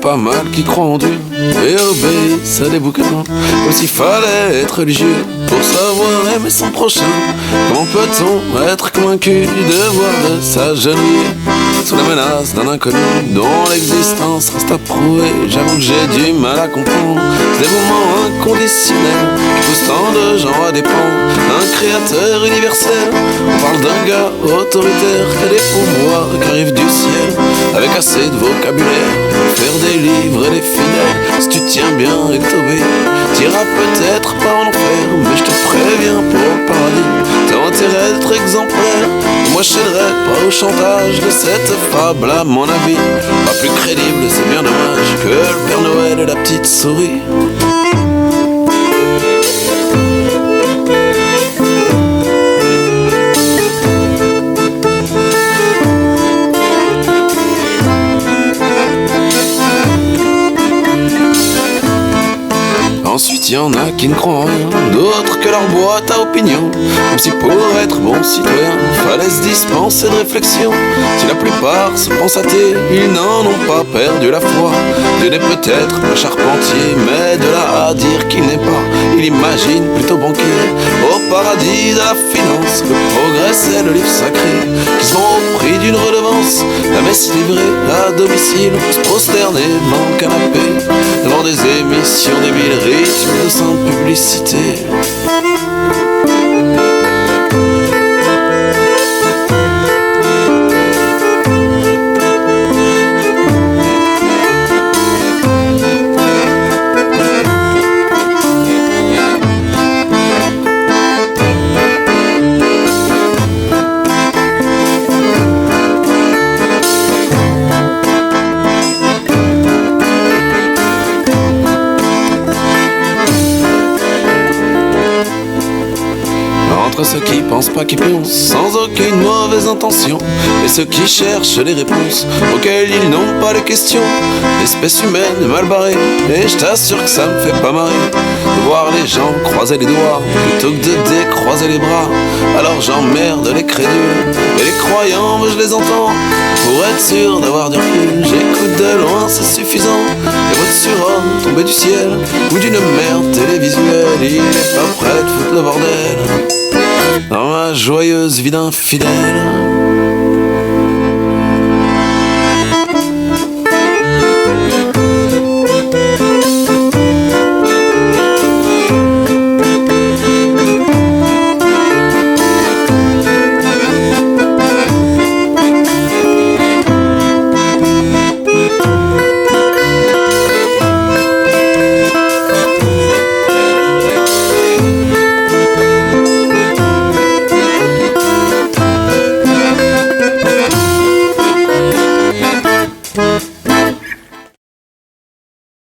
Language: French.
pas mal qui croient en Dieu et obéissent à des bouquins. Aussi fallait être religieux pour savoir aimer son prochain. Comment peut-on être convaincu de voir de s'agenouiller sous la menace d'un inconnu dont l'existence reste à prouver? J'avoue que j'ai du mal à comprendre ce dévouement inconditionnel qui pousse tant de gens à dépendre d'un créateur universel. On parle d'un gars autoritaire qui a des pouvoirs qui arrivent du ciel, avec assez de vocabulaire pour faire des livres et des fidèles. Si tu tiens bien et que t'obéis, t'iras peut-être pas en enfer, mais je te préviens pour le paradis, t'as intérêt d'être exemplaire. Moi je céderai pas au chantage de cette fable, à mon avis pas plus crédible, c'est bien dommage, que le Père Noël et la petite souris. Ensuite y en a qui ne croient en rien d'autre que leur boîte à opinion, comme si pour être bon citoyen fallait se dispenser de réflexion. Si la plupart se pensent athées, ils n'en ont pas perdu la foi. Dieu n'est peut-être pas charpentier, mais de là à dire qu'il n'est pas, il imagine plutôt banquier. Au paradis de la finance, le progrès c'est le livre sacré qui se vend au prix d'une redevance. La messe livrée à domicile pour se prosterner devant le canapé, devant des émissions débiles, rythme de simple publicité. Entre ceux qui pensent pas qu'ils pensent sans aucune mauvaise intention et ceux qui cherchent les réponses auxquelles ils n'ont pas les questions. L'espèce humaine est mal barrée et je t'assure que ça me fait pas marrer de voir les gens croiser les doigts plutôt que de décroiser les bras. Alors j'emmerde les crédules et les croyants, mais je les entends. Pour être sûr d'avoir du recul, j'écoute de loin, c'est suffisant. Les voix de surhomme tombées du ciel ou d'une merde télévisuelle, il est pas prêt de foutre le bordel dans ma joyeuse vie d'infidèle.